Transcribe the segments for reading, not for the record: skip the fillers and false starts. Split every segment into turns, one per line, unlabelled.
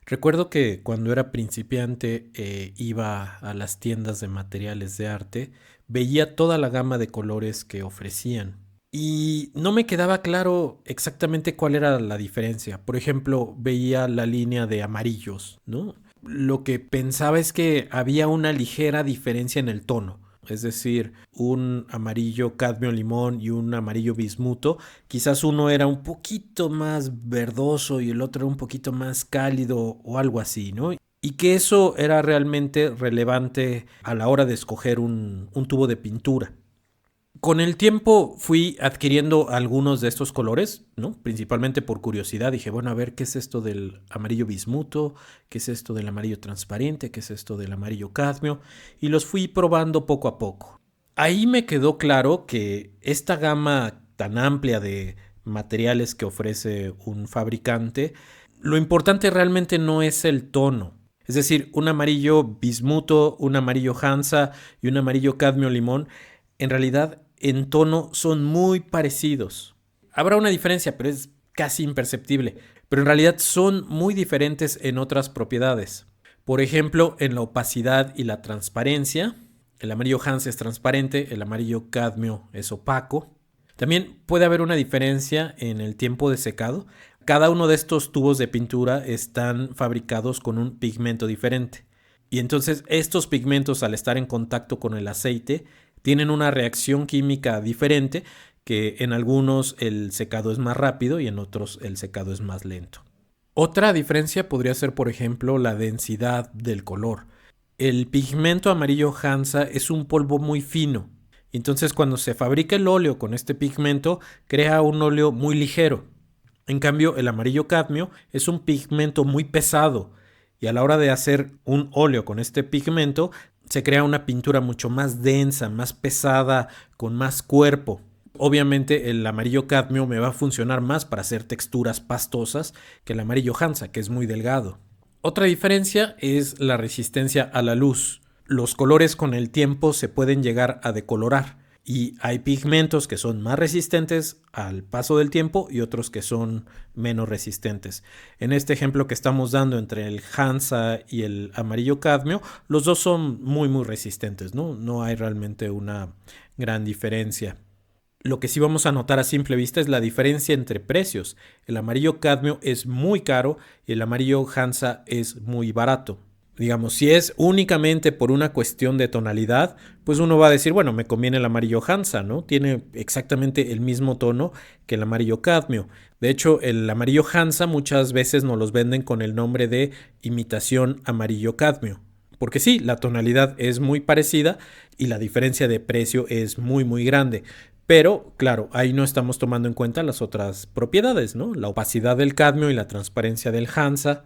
Recuerdo que cuando era principiante iba a las tiendas de materiales de arte, veía toda la gama de colores que ofrecían y no me quedaba claro exactamente cuál era la diferencia. Por ejemplo, veía la línea de amarillos, ¿no? Lo que pensaba es que había una ligera diferencia en el tono. Es decir, un amarillo cadmio limón y un amarillo bismuto. Quizás uno era un poquito más verdoso y el otro un poquito más cálido o algo así, ¿no? Y que eso era realmente relevante a la hora de escoger un tubo de pintura. Con el tiempo fui adquiriendo algunos de estos colores, ¿no? Principalmente por curiosidad. Dije, bueno, a ver, ¿qué es esto del amarillo bismuto? ¿Qué es esto del amarillo transparente? ¿Qué es esto del amarillo cadmio? Y los fui probando poco a poco. Ahí me quedó claro que esta gama tan amplia de materiales que ofrece un fabricante, lo importante realmente no es el tono. Es decir, un amarillo bismuto, un amarillo Hansa y un amarillo cadmio limón, en realidad en tono son muy parecidos. Habrá una diferencia, pero es casi imperceptible. Pero en realidad son muy diferentes en otras propiedades. Por ejemplo, en la opacidad y la transparencia. El amarillo Hansa es transparente, el amarillo cadmio es opaco. También puede haber una diferencia en el tiempo de secado. Cada uno de estos tubos de pintura están fabricados con un pigmento diferente. Y entonces estos pigmentos, al estar en contacto con el aceite, tienen una reacción química diferente, que en algunos el secado es más rápido y en otros el secado es más lento. Otra diferencia podría ser, por ejemplo, la densidad del color. El pigmento amarillo Hansa es un polvo muy fino. Entonces, cuando se fabrica el óleo con este pigmento, crea un óleo muy ligero. En cambio, el amarillo cadmio es un pigmento muy pesado y a la hora de hacer un óleo con este pigmento se crea una pintura mucho más densa, más pesada, con más cuerpo. Obviamente el amarillo cadmio me va a funcionar más para hacer texturas pastosas que el amarillo Hansa, que es muy delgado. Otra diferencia es la resistencia a la luz. Los colores con el tiempo se pueden llegar a decolorar y hay pigmentos que son más resistentes al paso del tiempo y otros que son menos resistentes. En este ejemplo que estamos dando entre el Hansa y el amarillo cadmio, los dos son muy resistentes, ¿no? No hay realmente una gran diferencia. Lo que sí vamos a notar a simple vista es la diferencia entre precios. El amarillo cadmio es muy caro y el amarillo Hansa es muy barato. Digamos, si es únicamente por una cuestión de tonalidad, pues uno va a decir, bueno, me conviene el amarillo Hansa, ¿no? Tiene exactamente el mismo tono que el amarillo cadmio. De hecho, el amarillo Hansa muchas veces nos los venden con el nombre de imitación amarillo cadmio. Porque sí, la tonalidad es muy parecida y la diferencia de precio es muy grande. Pero, claro, ahí no estamos tomando en cuenta las otras propiedades, ¿no? La opacidad del cadmio y la transparencia del Hansa,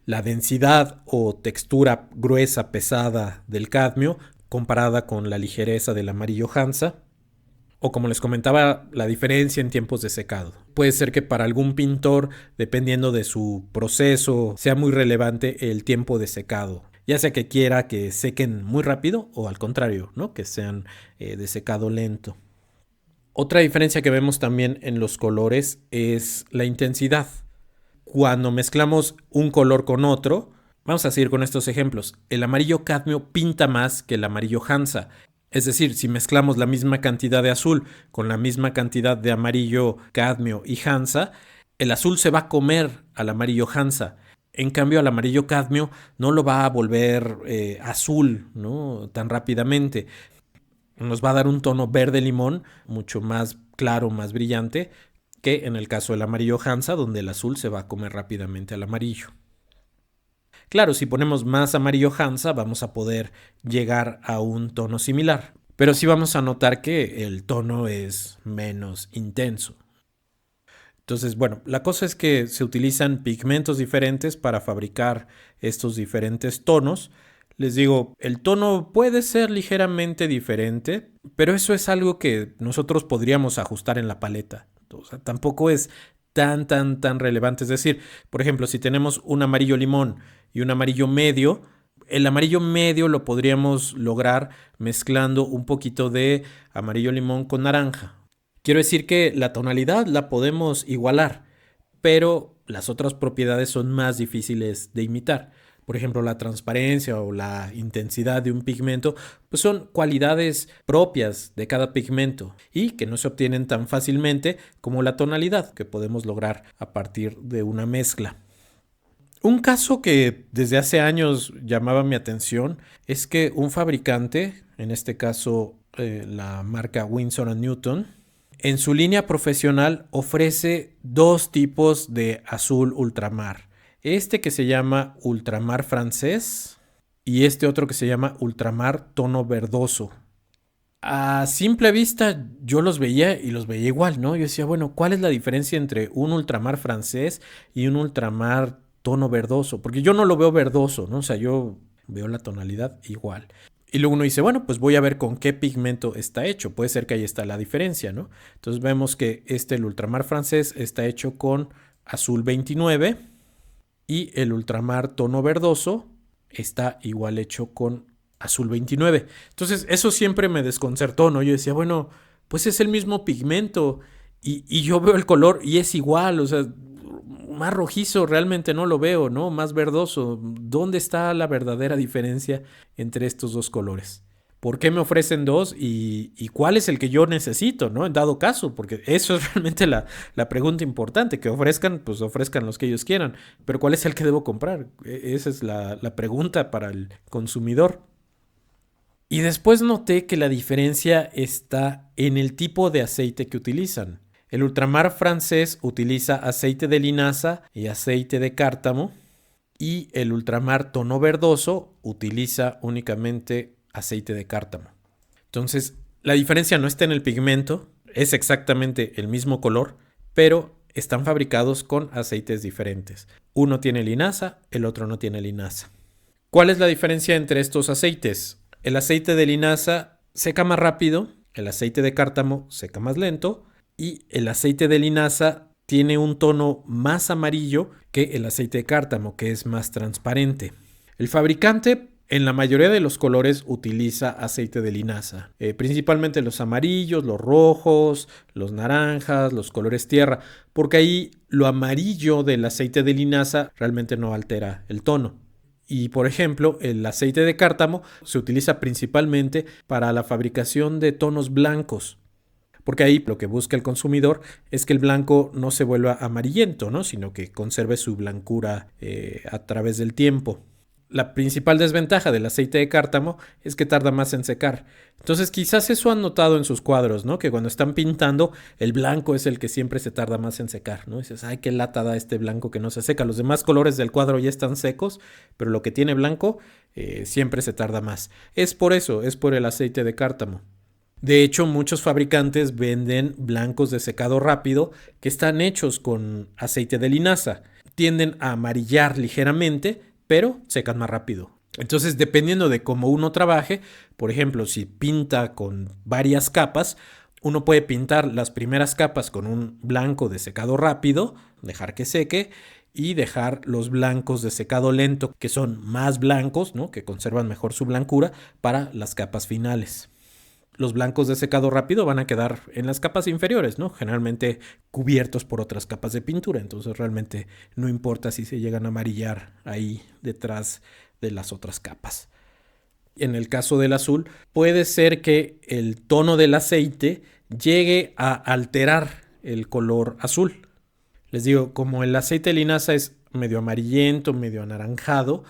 la densidad o textura gruesa, pesada del cadmio comparada con la ligereza del amarillo Hansa, o como les comentaba, la diferencia en tiempos de secado. Puede ser que para algún pintor, dependiendo de su proceso, sea muy relevante el tiempo de secado. Ya sea que quiera que sequen muy rápido o al contrario, ¿no? Que sean de secado lento. Otra diferencia que vemos también en los colores es la intensidad. Cuando mezclamos un color con otro, vamos a seguir con estos ejemplos. El amarillo cadmio pinta más que el amarillo Hansa. Es decir, si mezclamos la misma cantidad de azul con la misma cantidad de amarillo cadmio y Hansa, el azul se va a comer al amarillo Hansa. En cambio, al amarillo cadmio no lo va a volver azul, ¿no? Tan rápidamente. Nos va a dar un tono verde limón mucho más claro, más brillante, que en el caso del amarillo Hansa, donde el azul se va a comer rápidamente al amarillo. Claro, si ponemos más amarillo Hansa, vamos a poder llegar a un tono similar, pero sí vamos a notar que el tono es menos intenso. Entonces, bueno, la cosa es que se utilizan pigmentos diferentes para fabricar estos diferentes tonos. Les digo, el tono puede ser ligeramente diferente, pero eso es algo que nosotros podríamos ajustar en la paleta. O sea, tampoco es tan relevante. Es decir, por ejemplo, si tenemos un amarillo limón y un amarillo medio, el amarillo medio lo podríamos lograr mezclando un poquito de amarillo limón con naranja. Quiero decir que la tonalidad la podemos igualar, pero las otras propiedades son más difíciles de imitar. Por ejemplo, la transparencia o la intensidad de un pigmento, pues son cualidades propias de cada pigmento y que no se obtienen tan fácilmente como la tonalidad que podemos lograr a partir de una mezcla. Un caso que desde hace años llamaba mi atención es que un fabricante, en este caso la marca Winsor & Newton, en su línea profesional ofrece dos tipos de azul ultramar. Este que se llama ultramar francés y este otro que se llama ultramar tono verdoso. A simple vista yo los veía y los veía igual, ¿no? Yo decía, bueno, ¿cuál es la diferencia entre un ultramar francés y un ultramar tono verdoso? Porque yo no lo veo verdoso, ¿no? O sea, yo veo la tonalidad igual. Y luego uno dice, bueno, pues voy a ver con qué pigmento está hecho. Puede ser que ahí está la diferencia, ¿no? Entonces vemos que el ultramar francés está hecho con azul 29 y el ultramar tono verdoso está igual hecho con azul 29. Entonces eso siempre me desconcertó, ¿no? Yo decía, bueno, pues es el mismo pigmento y yo veo el color y es igual, o sea, más rojizo realmente no lo veo, ¿no? Más verdoso. ¿Dónde está la verdadera diferencia entre estos dos colores? ¿Por qué me ofrecen dos y cuál es el que yo necesito, ¿no? En dado caso, porque eso es realmente la pregunta importante, que ofrezcan, pues ofrezcan los que ellos quieran, pero ¿cuál es el que debo comprar? Esa es la pregunta para el consumidor. Y después noté que la diferencia está en el tipo de aceite que utilizan. El ultramar francés utiliza aceite de linaza y aceite de cártamo y el ultramar tono verdoso utiliza únicamente aceite de cártamo. Entonces, la diferencia no está en el pigmento, es exactamente el mismo color, pero están fabricados con aceites diferentes. Uno tiene linaza, el otro no tiene linaza. ¿Cuál es la diferencia entre estos aceites? El aceite de linaza seca más rápido, el aceite de cártamo seca más lento y el aceite de linaza tiene un tono más amarillo que el aceite de cártamo, que es más transparente. El fabricante en la mayoría de los colores utiliza aceite de linaza, principalmente los amarillos, los rojos, los naranjas, los colores tierra, porque ahí lo amarillo del aceite de linaza realmente no altera el tono. Y por ejemplo, el aceite de cártamo se utiliza principalmente para la fabricación de tonos blancos, porque ahí lo que busca el consumidor es que el blanco no se vuelva amarillento, ¿no? Sino que conserve su blancura a través del tiempo. La principal desventaja del aceite de cártamo es que tarda más en secar. Entonces quizás eso han notado en sus cuadros, ¿no? Que cuando están pintando, el blanco es el que siempre se tarda más en secar, ¿no? Y dices, ay, qué lata da este blanco que no se seca. Los demás colores del cuadro ya están secos, pero lo que tiene blanco siempre se tarda más. Es por eso, es por el aceite de cártamo. De hecho, muchos fabricantes venden blancos de secado rápido que están hechos con aceite de linaza. Tienden a amarillar ligeramente, pero secan más rápido. Entonces, dependiendo de cómo uno trabaje, por ejemplo, si pinta con varias capas, uno puede pintar las primeras capas con un blanco de secado rápido, dejar que seque y dejar los blancos de secado lento, que son más blancos, ¿no? Que conservan mejor su blancura, para las capas finales. Los blancos de secado rápido van a quedar en las capas inferiores, ¿no? Generalmente cubiertos por otras capas de pintura, entonces realmente no importa si se llegan a amarillar ahí detrás de las otras capas. En el caso del azul, puede ser que el tono del aceite llegue a alterar el color azul. Les digo, como el aceite de linaza es medio amarillento, medio anaranjado,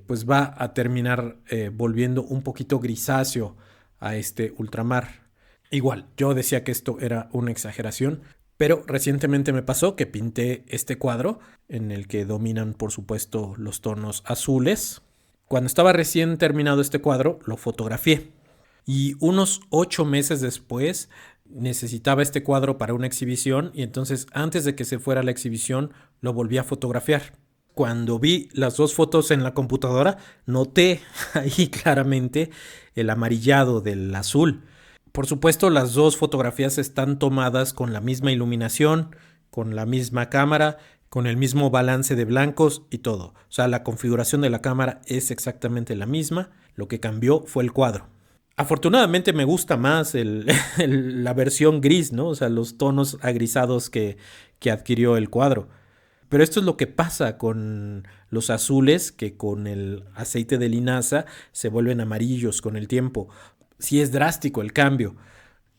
pues va a terminar volviendo un poquito grisáceo a este ultramar. Igual, yo decía que esto era una exageración, pero recientemente me pasó que pinté este cuadro en el que dominan, por supuesto, los tonos azules. Cuando estaba recién terminado este cuadro, lo fotografié y unos 8 meses después necesitaba este cuadro para una exhibición y entonces antes de que se fuera a la exhibición lo volví a fotografiar. Cuando vi las dos fotos en la computadora, noté ahí claramente el amarillado del azul. Por supuesto, las dos fotografías están tomadas con la misma iluminación, con la misma cámara, con el mismo balance de blancos y todo. O sea, la configuración de la cámara es exactamente la misma. Lo que cambió fue el cuadro. Afortunadamente me gusta más la versión gris, ¿no? O sea, los tonos agrisados que adquirió el cuadro. Pero esto es lo que pasa con los azules, que con el aceite de linaza se vuelven amarillos con el tiempo. Sí es drástico el cambio.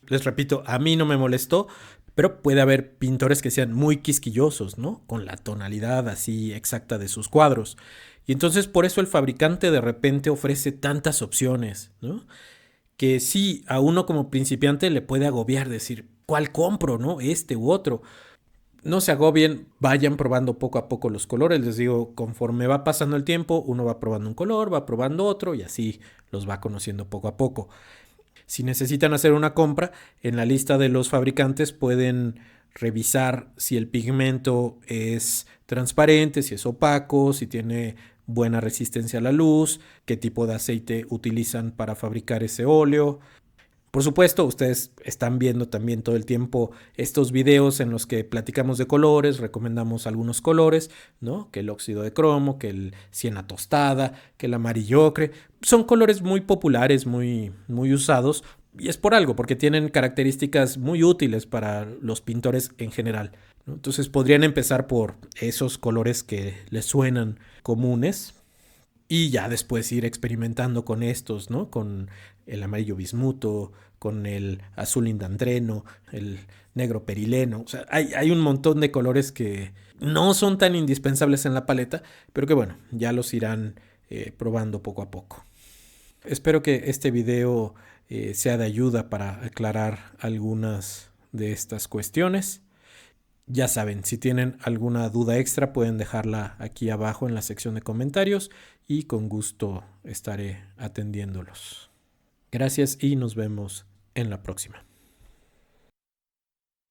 Les repito, a mí no me molestó, pero puede haber pintores que sean muy quisquillosos, ¿no? Con la tonalidad así exacta de sus cuadros. Y entonces por eso el fabricante de repente ofrece tantas opciones, ¿no? Que sí, a uno como principiante le puede agobiar decir, ¿cuál compro, no? Este u otro. No se agobien, vayan probando poco a poco los colores. Les digo, conforme va pasando el tiempo, uno va probando un color, va probando otro y así los va conociendo poco a poco. Si necesitan hacer una compra, en la lista de los fabricantes pueden revisar si el pigmento es transparente, si es opaco, si tiene buena resistencia a la luz, qué tipo de aceite utilizan para fabricar ese óleo. Por supuesto, ustedes están viendo también todo el tiempo estos videos en los que platicamos de colores, recomendamos algunos colores, ¿no? Que el óxido de cromo, que el siena tostada, que el amarillo ocre. Son colores muy populares, muy usados, y es por algo, porque tienen características muy útiles para los pintores en general, ¿no? Entonces podrían empezar por esos colores que les suenan comunes, y ya después ir experimentando con estos, ¿no? Con el amarillo bismuto, con el azul indandreno, el negro perileno. O sea, hay un montón de colores que no son tan indispensables en la paleta, pero que bueno, ya los irán probando poco a poco. Espero que este video sea de ayuda para aclarar algunas de estas cuestiones. Ya saben, si tienen alguna duda extra pueden dejarla aquí abajo en la sección de comentarios y con gusto estaré atendiéndolos. Gracias y nos vemos en la próxima.